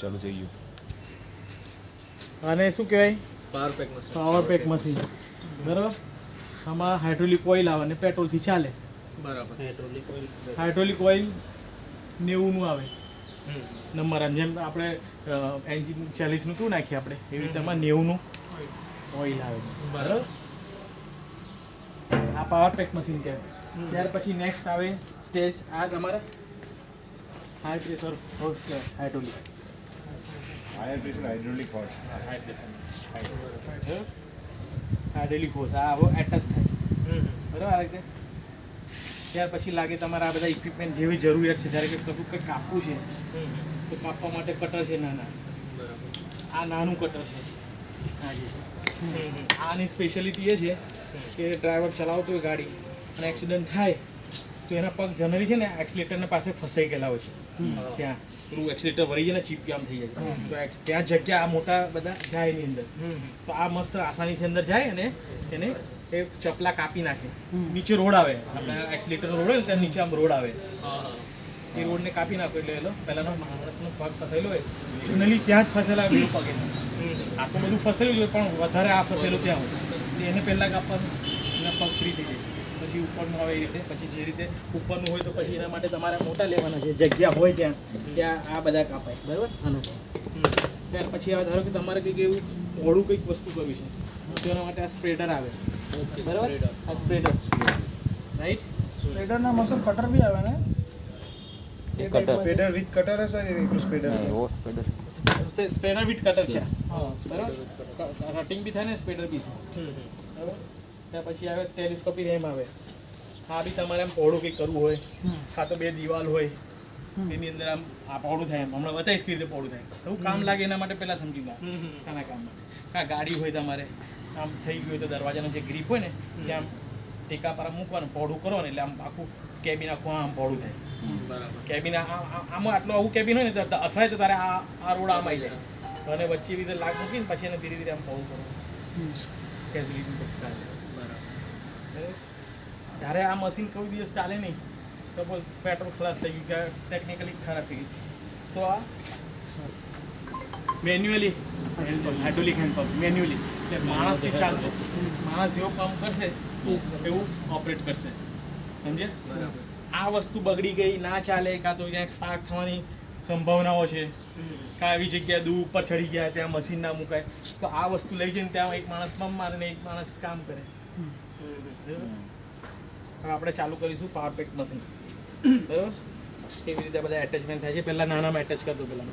ચાલુ થઈ ગયું. અને શું કહેવાય પાવર પેક મશીન બરાબર. આમાં હાઇડ્રોલિક ઓઇલ આવે ને પેટ્રોલથી ચાલે. બરાબર. હાઇડ્રોલિક ઓઇલ 90નું આવે નંબર. જેમ આપણે એન્જિન 40નું શું નાખીએ આપણે એવી રીતે આમાં 90નું ઓઇલ આવે. બરાબર. આ પાવર પેક મશીન કહેવાય. ત્યાર પછી નેક્સ્ટ આવે સ્ટેજ આ તમારે હાઈ પ્રેશર હોસ કહેવાય. Hydraulic hydraulic horse. હાઇડ્રોલિક હોસ આ આવો એટચ થાય. બરાબર. આ રીતે ત્યાર પછી લાગે તમારે આ બધા ઇક્વિપમેન્ટ જેવી જરૂરિયાત છે. જ્યારે કે કશું કંઈ કાપવું છે તો કાપવા માટે કટર છે નાના. આ નાનું કટર છે. આની સ્પેશિયાલિટી એ છે કે ડ્રાઈવર ચલાવતો હોય ગાડી અને એક્સિડન્ટ થાય તો એના પગ જનરલી છે ને એક્સિલેટરના પાસે ફસાઈ ગયેલા હોય છે. ત્યાં પેલું એક્સિલેટર વળી જાય ને ચીપ આમ થઈ જાય તો ત્યાં જગ્યા આ મોટા બધા જાય એની અંદર. તો આ મસ્ત આસાનીથી અંદર જાય અને એને એ ચપલા કાપી નાખે. નીચે રોડ આવે, આપણે એક્સિલેટરનો રોડ હોય ને ત્યાં નીચે આમ રોડ આવે, એ રોડને કાપી નાખો એટલે એનો પહેલાંનો માણસનો પગ ફસાયેલો હોય જનરલી ત્યાં જ ફસેલા બે પગે. આ તો બધું ફસેલું જ હોય પણ વધારે આ ફસેલું ત્યાં હોય એને પહેલાં કાપવાનું, એના પગ ફ્રી થઈ જાય. પછી ઉપરનું આવે એ રીતે. પછી જે રીતે ઉપરનું હોય તો પછી એના માટે તમારે મોટા લેવાના છે. જગ્યા હોય ત્યાં આ બધા કાપાય. બરાબર. આનો ત્યાર પછી આવે ધારો કે તમારે કંઈક એવું મોડું કંઈક વસ્તુ કરવી છે તો એના માટે આ સ્પ્રેડર આવે. બરાબર. આ સ્પ્રેડર રાઈટ. સ્પ્રેડરના મશીન કટર બી આવે ને? સ્પેડર વિથ કટર હશે ને એટલું સ્પેડર. સ્પ્રેડર વિથ કટર છે. બરાબર. કટિંગ બી થાય ને સ્પ્રેડર બી થાય. બરાબર. ત્યાર પછી આવે ટેલિસ્કોપિક રેમ આવે. આ બી તમારે આમ પહોળું કંઈક કરવું હોય કાં તો બે દિવાલ હોય એની અંદર આમ આ પહોળું થાય. એમ હમણાં બતાવીશ કઈ રીતે પહોળું થાય. સૌ કામ લાગે એના માટે પહેલાં સમજી લો શાના કામ માટે. કાં ગાડી હોય તમારે આમ થઈ ગયું હોય તો દરવાજાનો જે ગ્રીપ હોય ને ત્યાં ટેકા પર મૂકવાનું, પહોળું કરો ને એટલે આમ આખું કેબિન આખું આમ પહોળું થાય. કેબિન આમાં આટલું આવું કેબિન હોય ને તો અથડાય તો તારે આ રોડ આમ આવી જાય અને વચ્ચે રીતે લાગ મૂકીને પછી એને ધીરે ધીરે આમ પહોળું કરો. કેઝ્યુઅલિટી જ્યારે આ મશીન કોઈ દિવસ ચાલે નહીં, સપોઝ પેટ્રોલ ખલાસ થઈ ગયું કે ટેકનિકલી ખરાબ થઈ ગઈ તો આ મેન્યુઅલી હાઇડ્રોલિક હેન્ડપંપ મેન્યુઅલી એટલે માણસથી ચાલતો. માણસ જેવો કામ કરશે એવું ઓપરેટ કરશે. સમજે? આ વસ્તુ બગડી ગઈ ના ચાલે કાં તો ક્યાંક સ્પાર્ક થવાની સંભાવનાઓ છે કાં એવી જગ્યાએ દૂર ઉપર ચડી ગયા ત્યાં મશીન ના મુકાય તો આ વસ્તુ લઈ જઈને ત્યાં એક માણસ પંપ મારે ને એક માણસ કામ કરે. હવે આપણે ચાલુ કરીશું પાવર પેક મશીન. બરાબર. કેવી રીતે બધા એટેચમેન્ટ થાય છે પહેલાં નાનામાં એટેચ કરતો પહેલાં